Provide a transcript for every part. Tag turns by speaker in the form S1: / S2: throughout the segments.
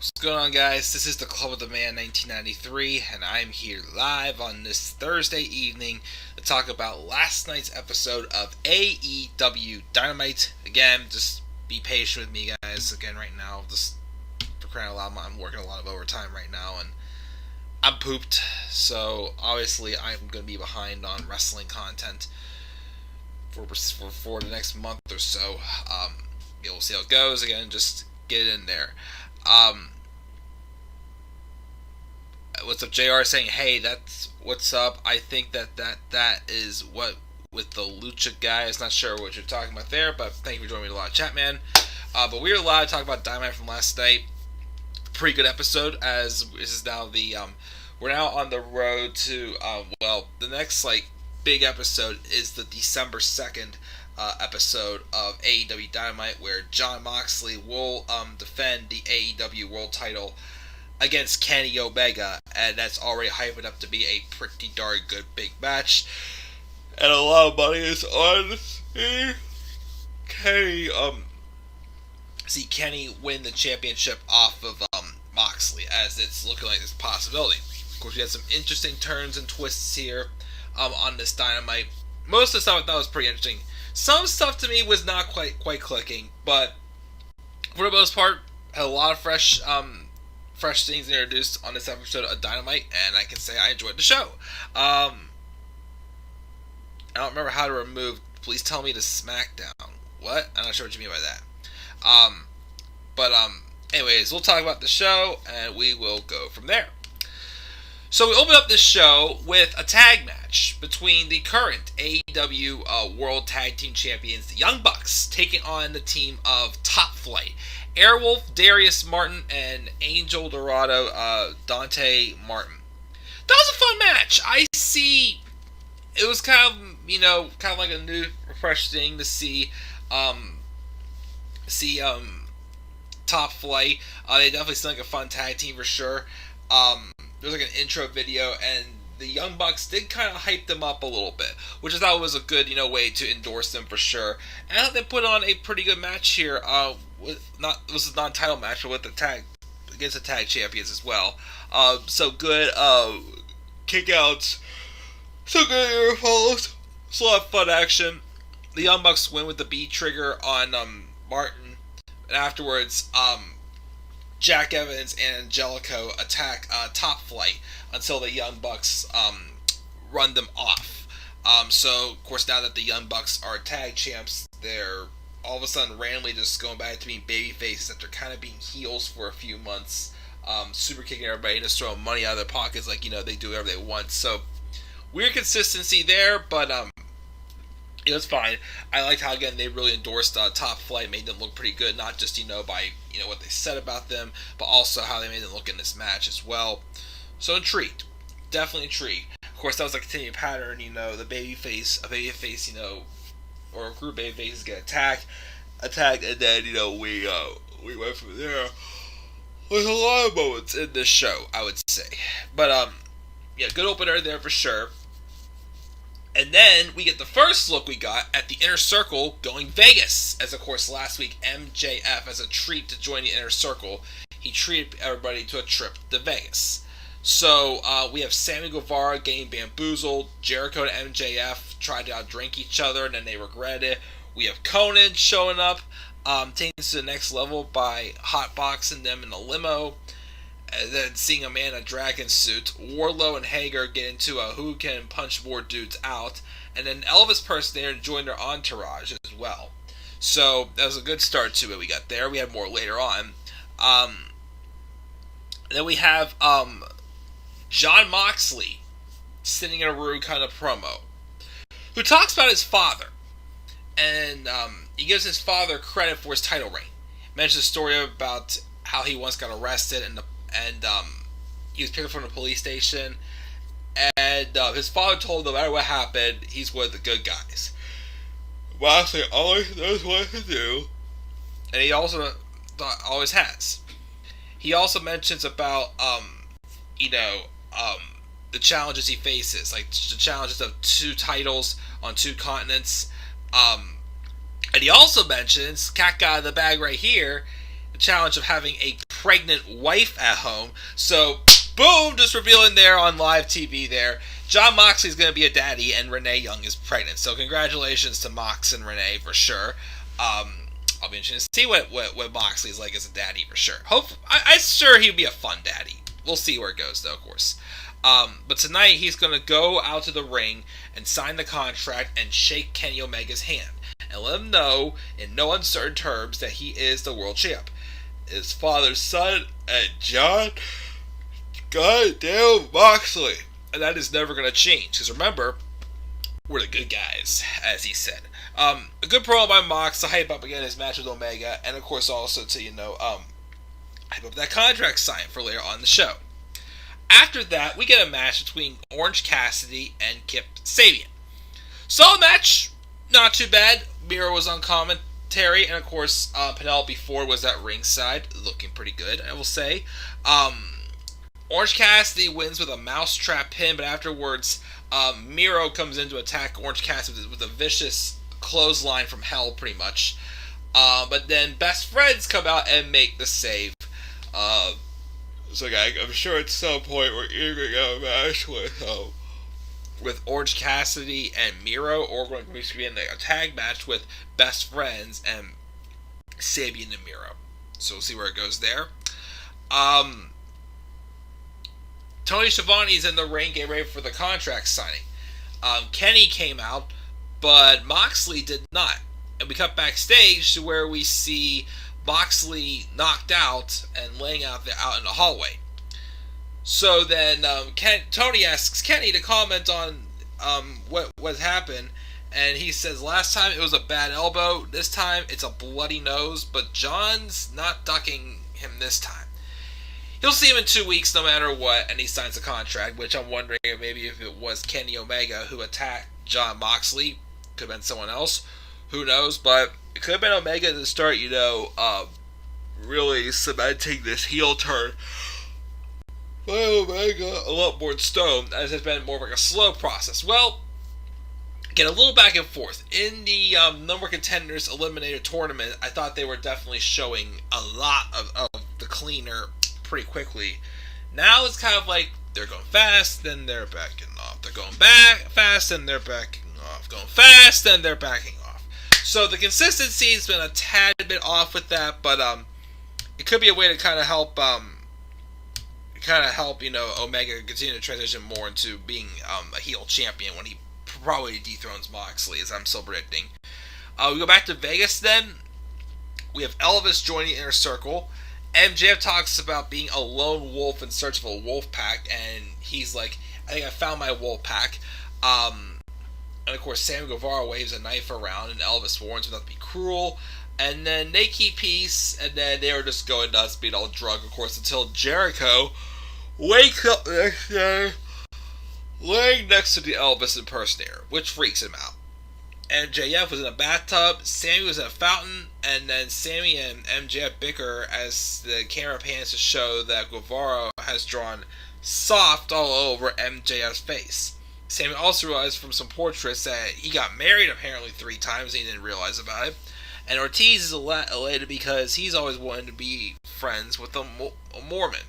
S1: What's going on, guys? This is the Club of the Man 1993, and I'm here live on this Thursday evening to talk about last night's episode of AEW Dynamite. Again, just be patient with me, guys. Again, right now, just for crying out loud, I'm working a lot of overtime right now, and I'm pooped, so obviously I'm going to be behind on wrestling content for the next month or so. We'll see how it goes. Again, just get it in there. What's up, JR? Saying, hey, that's what's up. I think that is what with the Lucha guys. Not sure what you're talking about there, but thank you for joining me in the live chat, man. But we were live talking about Dynamite from last night. Pretty good episode, as this is now we're now on the road to the next big episode is the December 2nd episode of AEW Dynamite, where Jon Moxley will defend the AEW World Title against Kenny Omega, and that's already hyping up to be a pretty darn good big match. And a lot of money is on Kenny win the championship off of Moxley, as it's looking like this possibility. Of course, we had some interesting turns and twists here on this Dynamite. Most of the stuff I thought was pretty interesting. Some stuff to me was not quite clicking, but for the most part, had a lot of fresh things introduced on this episode of Dynamite, and I can say I enjoyed the show. I don't remember how to remove. Please tell me to SmackDown. What? I'm not sure what you mean by that. Anyways, we'll talk about the show, and we will go from there. So we open up this show with a tag match between the current AEW World Tag Team Champions, the Young Bucks, taking on the team of Top Flight. Airwolf, Darius Martin, and Angel Dorado, Dante Martin. That was a fun match. It was kind of like a new, fresh thing to see Top Flight. They definitely seem like a fun tag team for sure. There was like an intro video, and the Young Bucks did kind of hype them up a little bit, which I thought was a good, way to endorse them for sure. And I thought they put on a pretty good match here. It was a non-title match, but with the tag against the tag champions as well. So good kickouts, so good air falls. It's a lot of fun action. The Young Bucks win with the B trigger on Martin, and afterwards, Jack Evans and Angelico attack Top Flight until the Young Bucks run them off. So, of course, now that the Young Bucks are tag champs, they're all of a sudden randomly just going back to being baby faces after kind of being heels for a few months, super kicking everybody and just throwing money out of their pockets like, they do whatever they want. So, weird consistency there, but it's fine. I liked how, again, they really endorsed Top Flight, made them look pretty good, not just, by, what they said about them, but also how they made them look in this match as well. So intrigued. Definitely intrigued. Of course, that was a continuing pattern, the a babyface, or a group of babyfaces get attacked, and then, we went from there. There's a lot of moments in this show, I would say. But, good opener there for sure. And then we get the first look we got at the Inner Circle going Vegas. As, of course, last week, MJF, as a treat to join the Inner Circle, he treated everybody to a trip to Vegas. So, we have Sammy Guevara getting bamboozled. Jericho and MJF tried to outdrink each other, and then they regretted it. We have Conan showing up, taking it to the next level by hotboxing them in a limo. And then seeing a man in a dragon suit. Wardlow and Hager get into a who can punch more dudes out. And then Elvis impersonator joined their entourage as well. So that was a good start to it we got there. We had more later on. Then we have Jon Moxley sitting in a room kind of promo, who talks about his father. And he gives his father credit for his title reign. Mentions a story about how he once got arrested and he was picked up from the police station, and his father told him no matter what happened, he's one of the good guys. Moxley always knows what to do, and he also always has. He also mentions about the challenges he faces, like the challenges of 2 titles on 2 continents. And he also mentions, cat guy in the bag right here, challenge of having a pregnant wife at home. So, boom, just revealing there on live TV there. Jon Moxley's going to be a daddy, and Renee Young is pregnant. So, congratulations to Mox and Renee for sure. I'll be interested to see what Moxley's like as a daddy for sure. I'm sure he'd be a fun daddy. We'll see where it goes, though, of course. But tonight he's going to go out to the ring and sign the contract and shake Kenny Omega's hand and let him know in no uncertain terms that he is the world champ. His father's son and Jon goddamn Moxley. And that is never going to change. Because remember, we're the good guys, as he said. A good promo by Mox to hype up again his match with Omega. And of course also to, hype up that contract sign for later on in the show. After that, we get a match between Orange Cassidy and Kip Sabian. Solid match, not too bad. Miro was on commentary, and of course, Penelope Ford was at ringside, looking pretty good, I will say. Orange Cassidy wins with a mousetrap pin, but afterwards, Miro comes in to attack Orange Cassidy with a vicious clothesline from hell, pretty much. But then Best Friends come out and make the save. So I'm sure at some point we're either going to get a match with Orange Cassidy and Miro, or we're going to be in a tag match with Best Friends and Sabian and Miro. So we'll see where it goes there. Tony Schiavone's in the ring getting ready for the contract signing. Kenny came out, but Moxley did not. And we cut backstage to where we see Moxley knocked out and laying out in the hallway. So then Tony asks Kenny to comment on what happened, and he says last time it was a bad elbow, this time it's a bloody nose, but John's not ducking him this time. He'll see him in 2 weeks no matter what, and he signs a contract, which I'm wondering maybe if it was Kenny Omega who attacked Jon Moxley, could have been someone else, who knows, but it could have been Omega to start, really cementing this heel turn. But Omega, a lot more stone, as it's been more of like a slow process. Well, get a little back and forth. In the number contenders eliminator tournament, I thought they were definitely showing a lot of the cleaner pretty quickly. Now it's kind of like they're going fast, then they're backing off. They're going back fast, then they're backing off. Going fast, then they're backing off. So the consistency has been a tad bit off with that, but it could be a way to kind of help Omega continue to transition more into being a heel champion when he probably dethrones Moxley, as I'm still predicting. We go back to Vegas then. We have Elvis joining Inner Circle. MJF talks about being a lone wolf in search of a wolf pack, and he's like, I think I found my wolf pack. And of course, Sammy Guevara waves a knife around, and Elvis warns him not to be cruel. And then they keep peace, and then they were just going nuts, being all drunk, of course, until Jericho wakes up the next day, laying next to the Elvis impersonator, which freaks him out. MJF was in a bathtub, Sammy was in a fountain, and then Sammy and MJF bicker as the camera pans to show that Guevara has drawn soft all over MJF's face. Sammy also realized from some portraits that he got married apparently 3 times and he didn't realize about it. And Ortiz is elated because he's always wanted to be friends with a Mormon.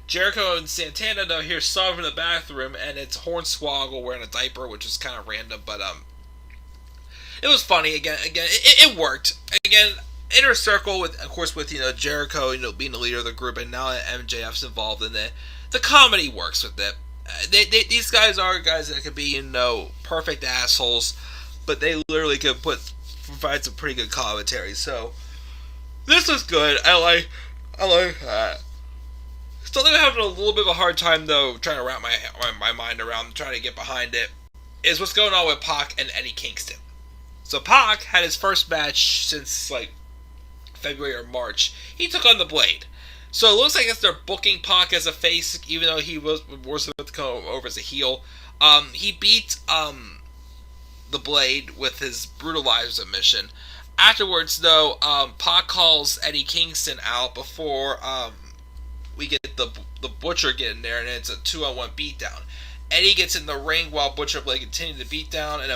S1: Jericho and Santana though here saw him in the bathroom, and it's Hornswoggle wearing a diaper, which is kind of random, but it was funny. Again, it worked. Again, Inner Circle with Jericho, being the leader of the group, and now that MJF's involved in it, the comedy works with it. These guys are guys that could be, perfect assholes, but they literally could provide some pretty good commentary. So this was good. I like that. Still having a little bit of a hard time though, trying to wrap my mind around, trying to get behind it, is what's going on with Pac and Eddie Kingston. So Pac had his first match since February or March. He took on the Blade. So it looks like they're booking Pac as a face, even though he was supposed to come over as a heel. He beat the Blade with his brutalizer submission. Afterwards, though, Pac calls Eddie Kingston out before we get the Butcher getting there, and it's a 2-on-1 beatdown. Eddie gets in the ring while Butcher Blade continues to beat down, and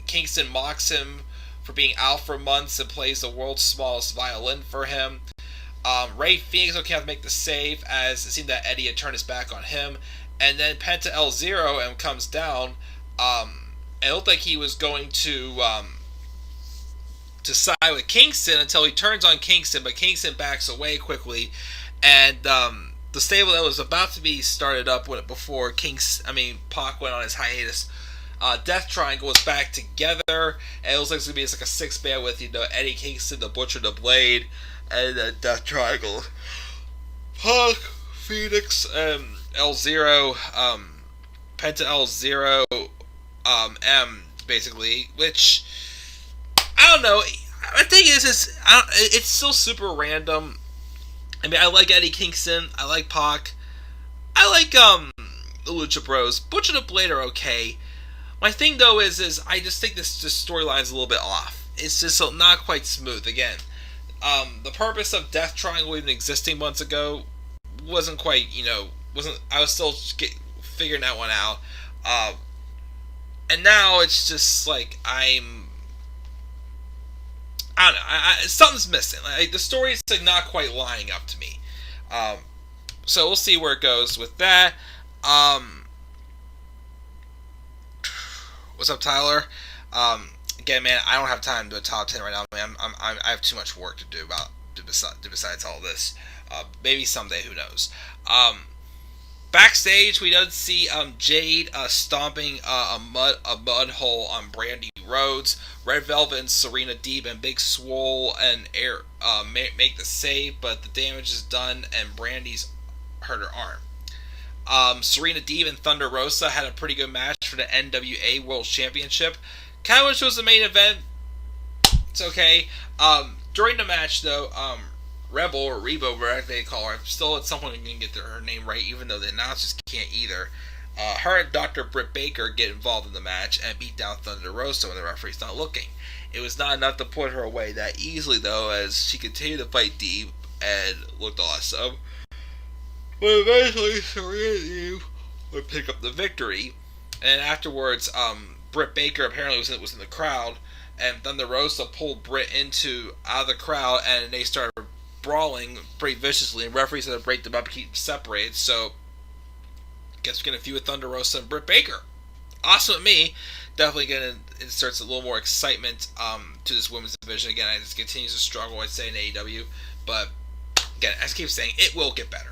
S1: Kingston mocks him for being out for months and plays the world's smallest violin for him. Ray Phoenix came out to make the save as it seemed that Eddie had turned his back on him. And then Penta El Zero comes down. And it looked like he was going to side with Kingston until he turns on Kingston, but Kingston backs away quickly. And the stable that was about to be started up before Pac went on his hiatus, Death Triangle was back together, and it looks like it's going to be like a 6-man with Eddie Kingston, the Butcher, the Blade, and Death Triangle. Pac, Phoenix, El Zero, Penta El Zero, M, basically, which, I don't know. The thing is it's still super random. I mean, I like Eddie Kingston, I like Pac, I like, the Lucha Bros. Butcher the Blade are okay. My thing, though, is I just think this storyline's a little bit off. It's just not quite smooth. Again, the purpose of Death Triangle even existing months ago wasn't quite, I was still figuring that one out. And now it's just like I don't know. Something's missing. Like, the story's not quite lining up to me. So we'll see where it goes with that. What's up, Tyler? Again, man, I don't have time to do a top 10 right now. I have too much work to do besides all this. Maybe someday, who knows? Backstage, we did see Jade stomping a mud hole on Brandy Rhodes. Red Velvet and Serena Deeb and Big Swole and Air make the save, but the damage is done and Brandy's hurt her arm. Serena Deeb and Thunder Rosa had a pretty good match for the NWA World Championship. Kind of wish it was the main event. It's okay. During the match, though, Rebel, or Rebo, whatever they call her, still at some point going to get her name right, even though the announcers can't either. Her and Dr. Britt Baker get involved in the match and beat down Thunder Rosa when the referee's not looking. It was not enough to put her away that easily, though, as she continued to fight Deeb and looked awesome. But eventually, Serena Deeb would pick up the victory. And afterwards, Britt Baker apparently was in the crowd, and Thunder Rosa pulled Britt out of the crowd, and they started brawling pretty viciously, and referees had to break them up and keep them separated. So, guess we're going to feud with Thunder Rosa and Britt Baker. Awesome with me. Definitely going to insert a little more excitement to this women's division. Again, it just continues to struggle, I'd say, in AEW. But, again, as I keep saying, it will get better.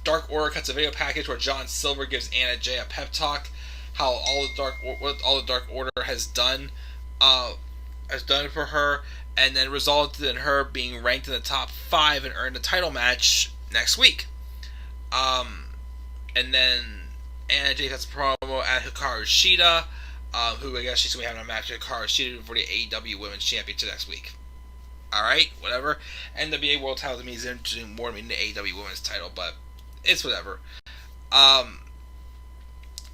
S1: Dark Order cuts a video package where John Silver gives Anna Jay a pep talk, how what all the Dark Order has done for her, and then resulted in her being ranked in the top 5 and earned a title match next week. And then Anna Jay cuts a promo at Hikaru Shida, who I guess she's going to be having a match with Hikaru Shida for the AEW Women's Championship next week. Alright, whatever. NWA World Title to me is interesting more than the AEW Women's title, but it's whatever.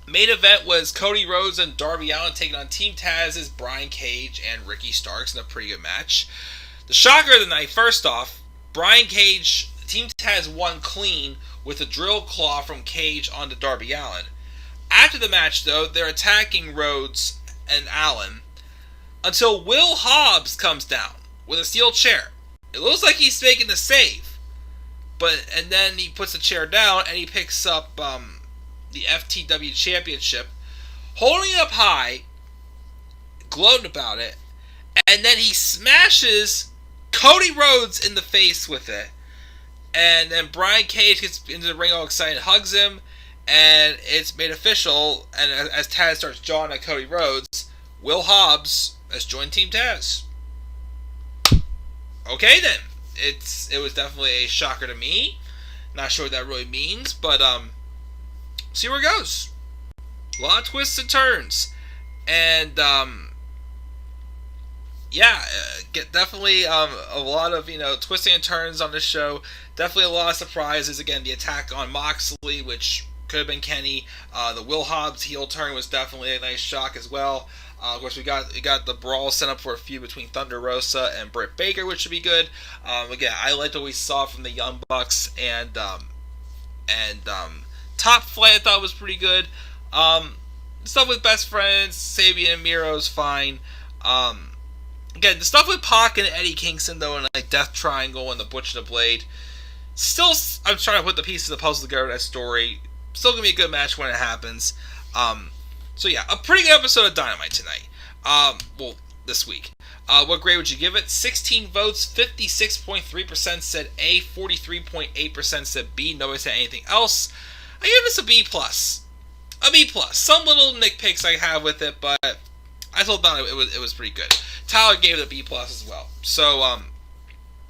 S1: Main event was Cody Rhodes and Darby Allin taking on Team Taz's Brian Cage and Ricky Starks in a pretty good match. The shocker of the night, first off, Brian Cage, Team Taz won clean with a drill claw from Cage onto Darby Allin. After the match, though, they're attacking Rhodes and Allin until Will Hobbs comes down with a steel chair. It looks like he's making the save, and then he puts the chair down and he picks up the FTW Championship, holding it up high, gloating about it, and then he smashes Cody Rhodes in the face with it. And then Brian Cage gets into the ring all excited, hugs him, and it's made official. And as Taz starts jawing at Cody Rhodes, Will Hobbs has joined Team Taz. Okay then, it was definitely a shocker to me. Not sure what that really means, but see where it goes. A lot of twists and turns, and definitely a lot of twisting and turns on this show. Definitely a lot of surprises. Again, the attack on Moxley, which could have been Kenny. The Will Hobbs heel turn was definitely a nice shock as well. Of course, we got the brawl set up for a feud between Thunder Rosa and Britt Baker, which should be good. Again, I liked what we saw from the Young Bucks and Top Flight. I thought was pretty good. Stuff with Best Friends, Sabian and Miro is fine. Again, the stuff with Pac and Eddie Kingston, though, and like Death Triangle and the Butch and the Blade, still, I'm trying to put the pieces of the puzzle together. That story still gonna be a good match when it happens. So yeah, a pretty good episode of Dynamite tonight. Well, this week. What grade would you give it? 16 votes, 56.3% said A, 43.8% said B. Nobody said anything else. I give this a B plus. A B plus. Some little nitpicks I have with it, but I still thought it was pretty good. Tyler gave it a B plus as well. So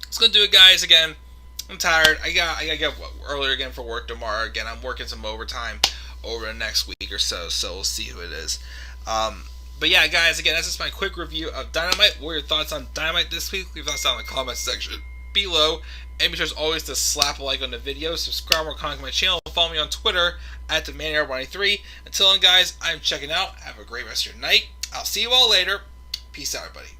S1: let's gonna do it, guys. Again, I'm tired. I gotta get up earlier again for work tomorrow. Again, I'm working some overtime over the next week or so. So we'll see who it is. But yeah, guys, again, that's just my quick review of Dynamite. What are your thoughts on Dynamite this week? Leave thoughts down in the comments section below. And be sure as always to slap a like on the video, subscribe or comment to my channel, follow me on Twitter at TheManAir93. Until then, guys, I'm checking out. Have a great rest of your night. I'll see you all later. Peace out, everybody.